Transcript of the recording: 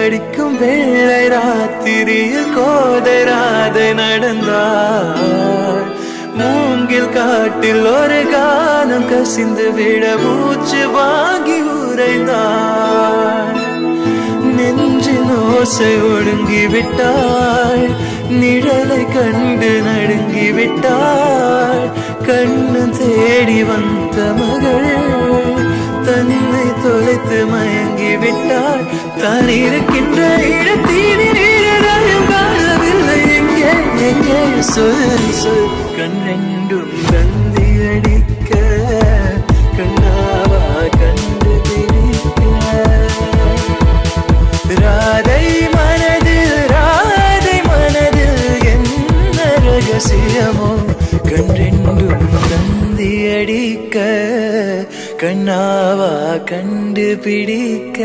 அடிக்கும் வெள்ளை ராத்திரியில் கோதராதை நடந்தாள். மூங்கில் காட்டில் ஒரு கானம் கசிந்து விட மூச்சு வாங்கி உறைந்தாள். நெஞ்சின் ஓசை ஒடுங்கி விட்டாள், நிழலை கண்டு நடுங்கி விட்டாள். கண்ணு தேடி வந்த மகள் தன்னை தொலைத்து மயங்கி விட்டாள். தான் இருக்கின்ற இடத்தில் காணவில்லை. எங்கே எங்கே சொல் சொல். கண் ரெண்டும் தந்தி அடிக்க கண்ணாவா கண்டு பிடிக்க. ராதை மனதில் என்ன ரகசியமோ. கண் ரெண்டும் தந்தி அடிக்க கண்ணாவா கண்டு பிடிக்க.